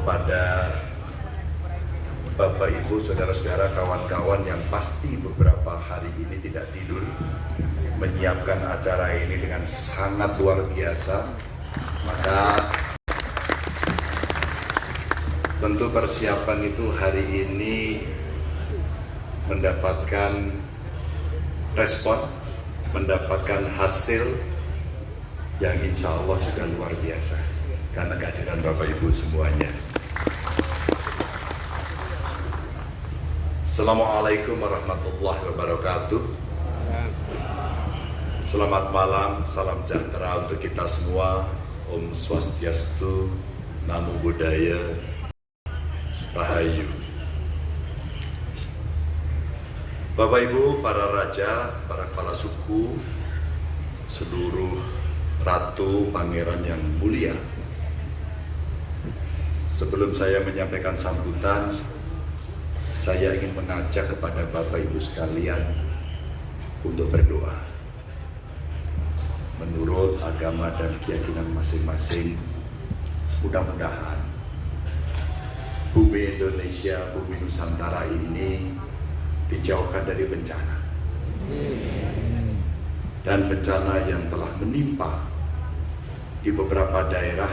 kepada Bapak, Ibu, saudara-saudara, kawan-kawan yang pasti beberapa hari ini tidak tidur, menyiapkan acara ini dengan sangat luar biasa. Maka tentu persiapan itu hari ini mendapatkan respon, mendapatkan hasil yang insya Allah juga luar biasa karena kehadiran Bapak Ibu semuanya. Assalamualaikum warahmatullahi wabarakatuh. Selamat malam, salam sejahtera untuk kita semua. Om Swastiastu, Namo Buddhaya, Rahayu. Bapak Ibu, para raja, para kepala suku, seluruh ratu, pangeran yang mulia, sebelum saya menyampaikan sambutan, saya ingin mengajak kepada Bapak Ibu sekalian untuk berdoa. Menurut agama dan keyakinan masing-masing, mudah-mudahan bumi Indonesia, bumi Nusantara ini dijauhkan dari bencana. Dan bencana yang telah menimpa di beberapa daerah,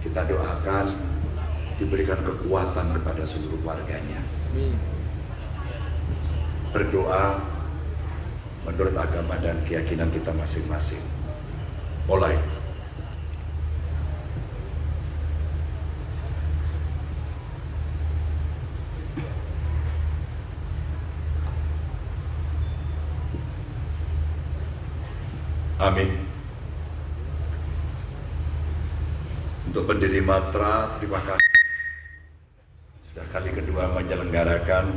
kita doakan diberikan kekuatan kepada seluruh warganya. Berdoa menurut agama dan keyakinan kita masing-masing. Mulai. Amin. Untuk pendiri Matra, terima kasih sudah kali kedua menyelenggarakan.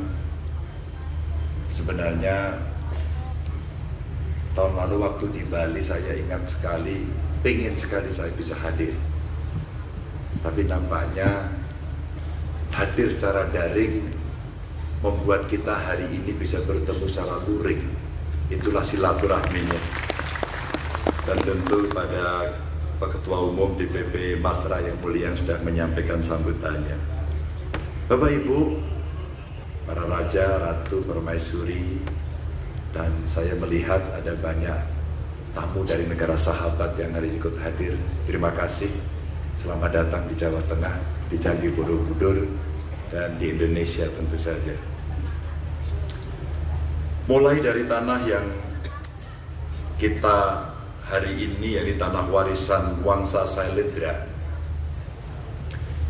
Sebenarnya tahun lalu waktu di Bali saya ingat sekali, pengen sekali saya bisa hadir. Tapi nampaknya hadir secara daring membuat kita hari ini bisa bertemu secara luring. Itulah silaturahminya. Dan tentu pada Pak Ketua Umum DPP Matra yang mulia yang sudah menyampaikan sambutannya. Bapak Ibu, para raja, ratu, permaisuri, dan saya melihat ada banyak tamu dari negara sahabat yang hari ini ikut hadir. Terima kasih. Selamat datang di Jawa Tengah, di Candi Borobudur, dan di Indonesia tentu saja. Mulai dari tanah yang kita hari ini, yaitu tanah warisan Wangsa Sailendra.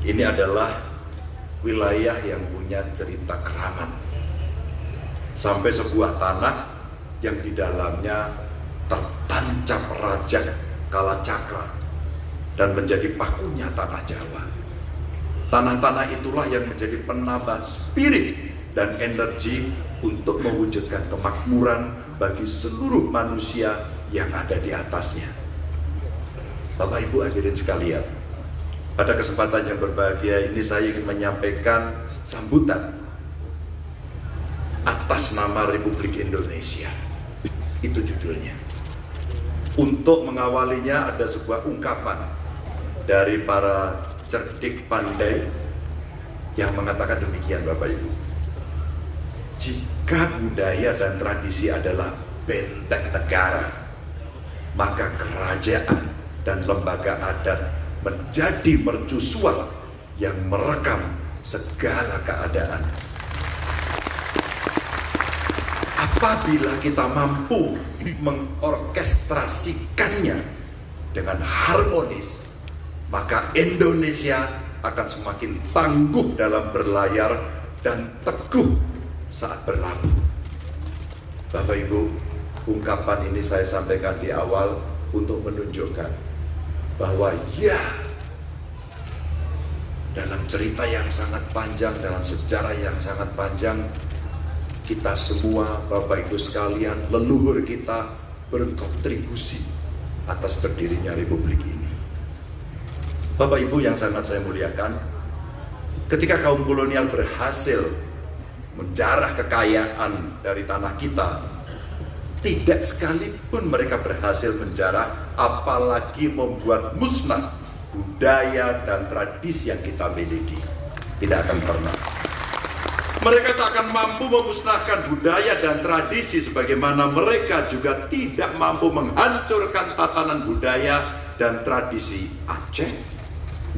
Ini adalah wilayah yang punya cerita keramat. Sampai sebuah tanah yang di dalamnya tertancap raja Kalacakra dan menjadi pakunya tanah Jawa. Tanah-tanah itulah yang menjadi penambah spirit dan energi untuk mewujudkan kemakmuran bagi seluruh manusia yang ada di atasnya. Bapak Ibu hadirin sekalian, pada kesempatan yang berbahagia ini saya ingin menyampaikan sambutan atas nama Republik Indonesia. Itu judulnya. Untuk mengawalinya ada sebuah ungkapan dari para cerdik pandai yang mengatakan demikian, Bapak Ibu. Jika budaya dan tradisi adalah benteng negara, maka kerajaan dan lembaga adat menjadi mercusuar yang merekam segala keadaan. Apabila kita mampu mengorkestrasikannya dengan harmonis, maka Indonesia akan semakin tangguh dalam berlayar dan teguh saat berlabuh. Bapak Ibu, ungkapan ini saya sampaikan di awal untuk menunjukkan bahwa ya, dalam cerita yang sangat panjang, dalam sejarah yang sangat panjang, kita semua, Bapak Ibu sekalian, leluhur kita berkontribusi atas berdirinya Republik ini. Bapak Ibu yang sangat saya muliakan, ketika kaum kolonial berhasil menjarah kekayaan dari tanah kita, tidak sekalipun mereka berhasil menjarah, apalagi membuat musnah budaya dan tradisi yang kita miliki. Tidak akan pernah. Mereka tak akan mampu memusnahkan budaya dan tradisi, sebagaimana mereka juga tidak mampu menghancurkan tatanan budaya dan tradisi Aceh,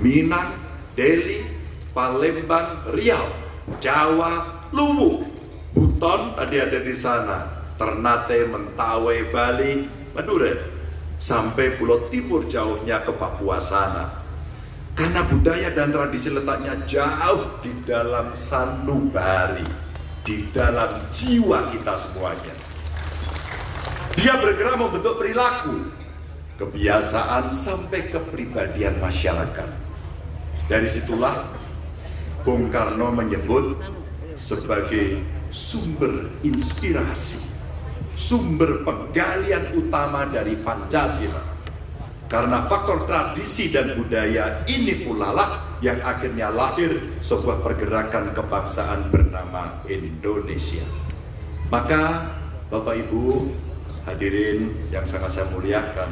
Minang, Deli, Palembang, Riau, Jawa, Luwu, Buton tadi ada di sana, Ternate, Mentawai, Bali, Madura, sampai Pulau Timur jauhnya ke Papua sana. Karena budaya dan tradisi letaknya jauh di dalam sanubari, di dalam jiwa kita semuanya. Dia bergerak membentuk perilaku, kebiasaan sampai kepribadian masyarakat. Dari situlah Bung Karno menyebut sebagai sumber inspirasi, sumber penggalian utama dari Pancasila. Karena faktor tradisi dan budaya ini pula lah yang akhirnya lahir sebuah pergerakan kebangsaan bernama Indonesia. Maka Bapak Ibu hadirin yang sangat saya muliakan,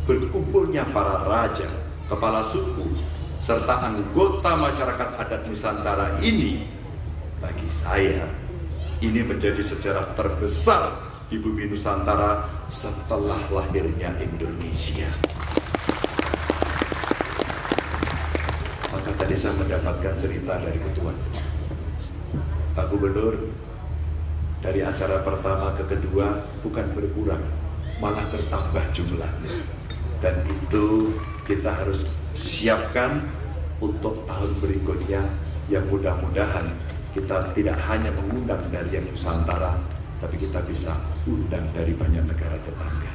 berkumpulnya para raja, kepala suku, serta anggota masyarakat adat Nusantara ini, bagi saya ini menjadi sejarah terbesar di bumi Nusantara setelah lahirnya Indonesia. Maka tadi saya mendapatkan cerita dari ketua Pak Gubernur, dari acara pertama ke kedua bukan berkurang, malah bertambah jumlahnya. Dan itu kita harus siapkan untuk tahun berikutnya, yang mudah-mudahan kita tidak hanya mengundang dari yang Nusantara, tapi kita bisa undang dari banyak negara tetangga.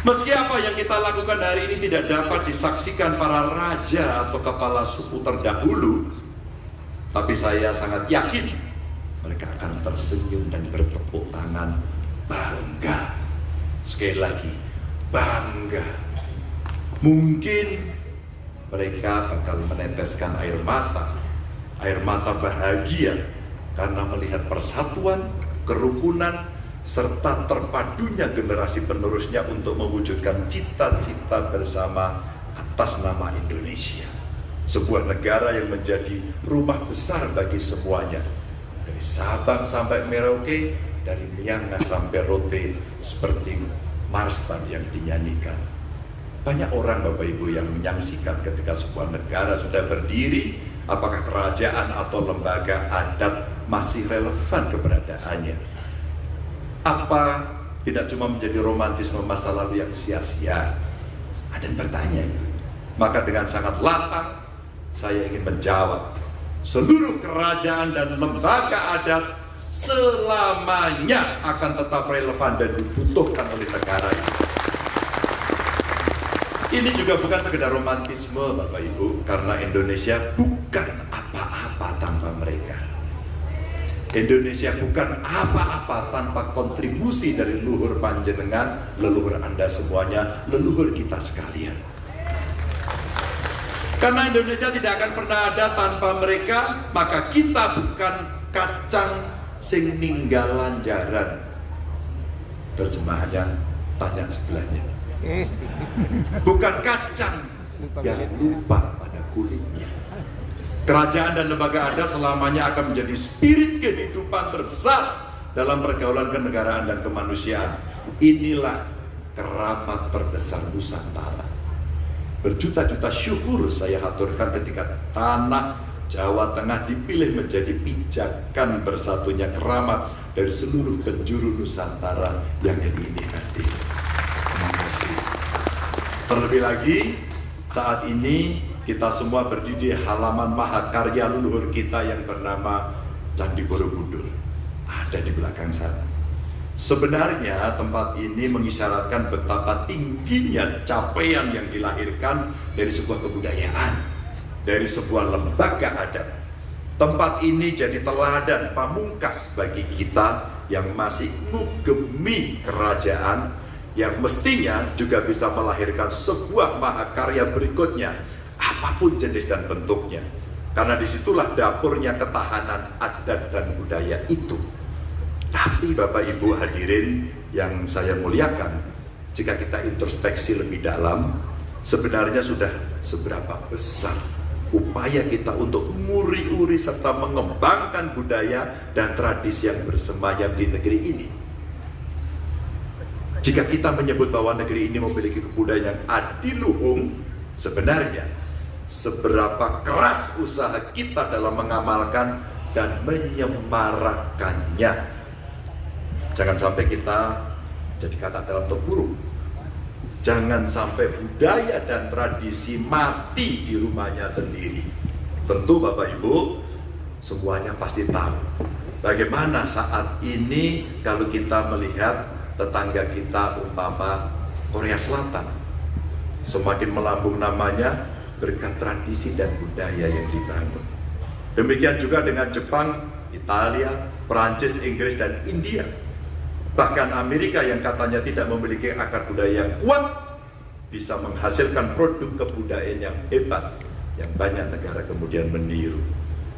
Meski apa yang kita lakukan hari ini tidak dapat disaksikan para raja atau kepala suku terdahulu, tapi saya sangat yakin mereka akan tersenyum dan bertepuk tangan bangga. Sekali lagi, bangga. Mungkin mereka bakal meneteskan air mata bahagia karena melihat persatuan, kerukunan, serta terpadunya generasi penerusnya untuk mewujudkan cita-cita bersama atas nama Indonesia. Sebuah negara yang menjadi rumah besar bagi semuanya. Dari Sabang sampai Merauke, dari Miangas sampai Rote, seperti Marstan yang dinyanyikan. Banyak orang Bapak Ibu yang menyaksikan ketika sebuah negara sudah berdiri, apakah kerajaan atau lembaga adat masih relevan keberadaannya. Apa tidak cuma menjadi romantisme masa lalu yang sia-sia? Ada yang bertanya itu. Maka dengan sangat lapang saya ingin menjawab, seluruh kerajaan dan lembaga adat selamanya akan tetap relevan dan dibutuhkan oleh negara ini. Ini juga bukan sekedar romantisme Bapak Ibu, karena Indonesia bukan apa-apa tanpa mereka. Indonesia bukan apa-apa tanpa kontribusi dari leluhur panjenengan, leluhur Anda semuanya, leluhur kita sekalian. Karena Indonesia tidak akan pernah ada tanpa mereka, maka kita bukan kacang sing ninggalan jaran. Terjemahannya tanya sebelahnya. Bukan kacang yang lupa pada kulitnya. Kerajaan dan lembaga adat selamanya akan menjadi spirit kehidupan terbesar dalam pergaulan kenegaraan dan kemanusiaan. Inilah keramat terbesar Nusantara. Berjuta-juta syukur saya haturkan ketika tanah Jawa Tengah dipilih menjadi pijakan bersatunya keramat dari seluruh penjuru Nusantara yang hari ini hadir. Terima kasih. Terlebih lagi, saat ini kita semua berdiri di halaman mahakarya leluhur kita yang bernama Candi Borobudur. Ada di belakang sana. Sebenarnya tempat ini mengisyaratkan betapa tingginya capaian yang dilahirkan dari sebuah kebudayaan, dari sebuah lembaga adat. Tempat ini jadi teladan pamungkas bagi kita yang masih ngugemi kerajaan, yang mestinya juga bisa melahirkan sebuah mahakarya berikutnya, apapun jenis dan bentuknya. Karena disitulah dapurnya ketahanan adat dan budaya itu. Tapi Bapak Ibu hadirin yang saya muliakan, jika kita introspeksi lebih dalam, Sebenarnya sudah seberapa besar upaya kita untuk nguri-uri serta mengembangkan budaya dan tradisi yang bersemayam di negeri ini. Jika kita menyebut bahwa negeri ini memiliki kebudayaan yang adiluhung, sebenarnya seberapa keras usaha kita dalam mengamalkan dan menyemarakannya. Jangan sampai kita jadi kata dalam tempurung. Jangan sampai budaya dan tradisi mati di rumahnya sendiri. Tentu Bapak Ibu semuanya pasti tahu bagaimana saat ini kalau kita melihat tetangga kita umpama Korea Selatan, semakin melambung namanya berkat tradisi dan budaya yang dibangun. Demikian juga dengan Jepang, Italia, Perancis, Inggris, dan India. Bahkan Amerika yang katanya tidak memiliki akar budaya yang kuat bisa menghasilkan produk kebudayaan yang hebat yang banyak negara kemudian meniru.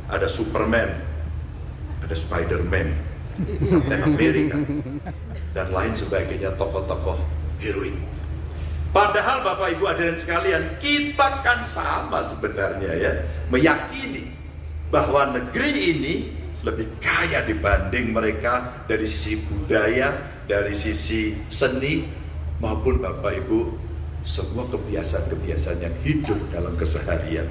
Ada Superman, ada Spiderman, Captain America, dan lain sebagainya, tokoh-tokoh heroik. Padahal Bapak Ibu hadirin sekalian, kita kan sama sebenarnya ya, meyakini bahwa negeri ini lebih kaya dibanding mereka dari sisi budaya, dari sisi seni, maupun Bapak Ibu semua kebiasaan-kebiasaan yang hidup dalam keseharian.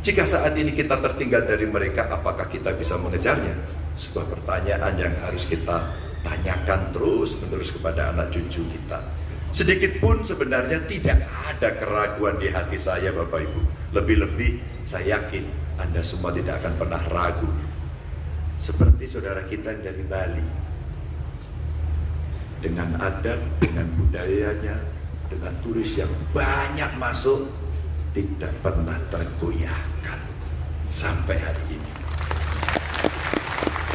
Jika saat ini kita tertinggal dari mereka, apakah kita bisa mengejarnya? Sebuah pertanyaan yang harus kita tanyakan terus-menerus kepada anak cucu kita. Sedikit pun sebenarnya tidak ada keraguan di hati saya Bapak Ibu. Lebih-lebih saya yakin Anda semua tidak akan pernah ragu. Seperti saudara kita yang dari Bali, dengan adat, dengan budayanya, dengan turis yang banyak masuk, tidak pernah tergoyahkan sampai hari ini.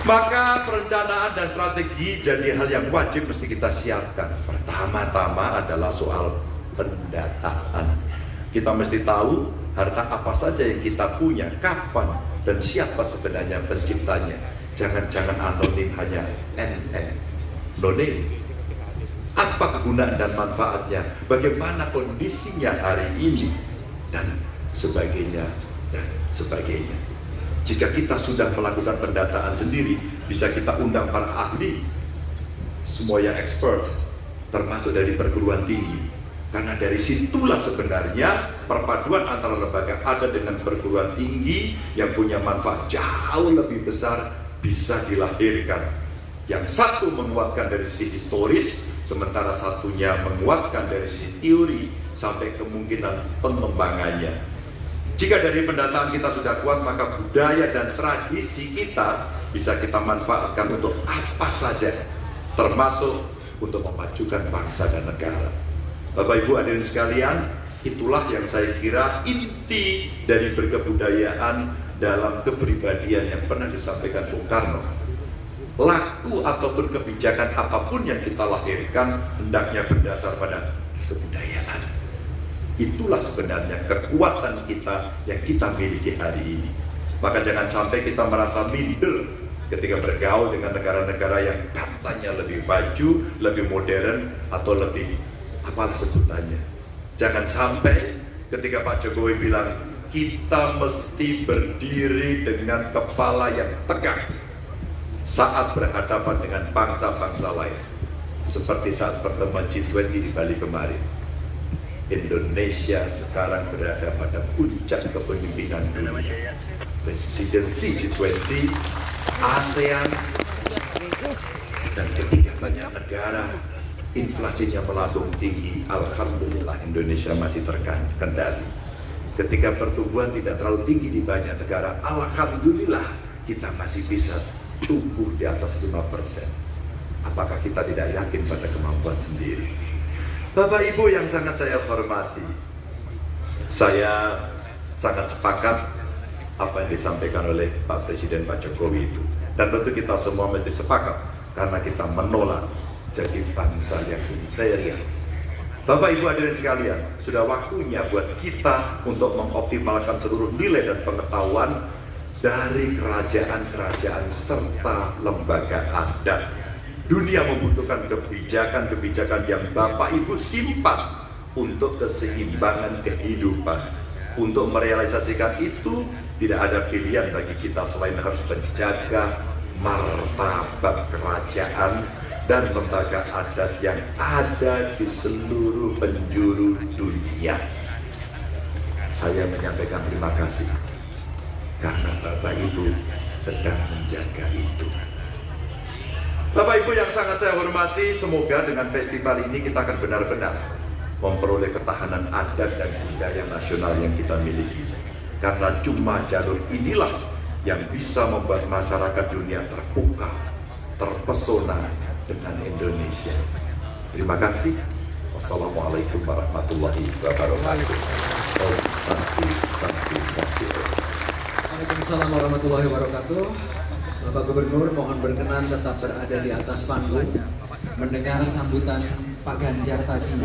Maka perencanaan dan strategi jadi hal yang wajib mesti kita siapkan. Pertama-tama adalah soal pendataan. Kita mesti tahu harta apa saja yang kita punya, kapan, dan siapa sebenarnya penciptanya. Jangan-jangan anonim hanya NN, no name. Apa kegunaan dan manfaatnya? Bagaimana kondisinya hari ini? Dan sebagainya, dan sebagainya. Jika kita sudah melakukan pendataan sendiri, bisa kita undang para ahli, semua yang expert, termasuk dari perguruan tinggi. Karena dari situlah sebenarnya perpaduan antara lembaga adat dengan perguruan tinggi yang punya manfaat jauh lebih besar bisa dilahirkan. Yang satu menguatkan dari sisi historis, sementara satunya menguatkan dari sisi teori sampai kemungkinan pengembangannya. Jika dari pendataan kita sudah kuat, maka budaya dan tradisi kita bisa kita manfaatkan untuk apa saja, termasuk untuk memajukan bangsa dan negara. Bapak Ibu hadirin sekalian, itulah yang saya kira inti dari berkebudayaan dalam kepribadian yang pernah disampaikan Bung Karno. Laku atau berkebijakan apapun yang kita lahirkan hendaknya berdasar pada kebudayaan. Itulah sebenarnya kekuatan kita yang kita miliki hari ini. Maka jangan sampai kita merasa minder ketika bergaul dengan negara-negara yang katanya lebih maju, lebih modern, atau lebih apalah sebutannya. Jangan sampai ketika Pak Jokowi bilang kita mesti berdiri dengan kepala yang tegak saat berhadapan dengan bangsa-bangsa lain, seperti saat pertemuan G20 di Bali kemarin. Indonesia sekarang berada pada puncak kepemimpinan dunia. Presidensi G20, ASEAN, dan ketika banyak negara inflasinya melambung tinggi, alhamdulillah Indonesia masih terkendali. Ketika pertumbuhan tidak terlalu tinggi di banyak negara, alhamdulillah kita masih bisa tumbuh di atas 5%. Apakah kita tidak yakin pada kemampuan sendiri? Bapak Ibu yang sangat saya hormati, saya sangat sepakat apa yang disampaikan oleh Pak Presiden Pak Jokowi itu. Dan tentu kita semua mesti sepakat karena kita menolak jadi bangsa yang imperial. Bapak Ibu hadirin sekalian, sudah waktunya buat kita untuk mengoptimalkan seluruh nilai dan pengetahuan dari kerajaan-kerajaan serta lembaga adat. Dunia membutuhkan kebijakan-kebijakan yang Bapak Ibu simpan untuk keseimbangan kehidupan. Untuk merealisasikan itu tidak ada pilihan bagi kita selain harus menjaga martabat kerajaan dan lembaga adat yang ada di seluruh penjuru dunia. Saya menyampaikan terima kasih karena Bapak Ibu sedang menjaga itu. Bapak Ibu yang sangat saya hormati, semoga dengan festival ini kita akan benar-benar memperoleh ketahanan adat dan budaya nasional yang kita miliki. Karena cuma jalur inilah yang bisa membuat masyarakat dunia terbuka, terpesona dengan Indonesia. Terima kasih. Wassalamualaikum warahmatullahi wabarakatuh. Om Santi, Santi, Santi. Waalaikumsalam warahmatullahi wabarakatuh. Bapak Gubernur mohon berkenan tetap berada di atas panggung mendengar sambutan Pak Ganjar tadi.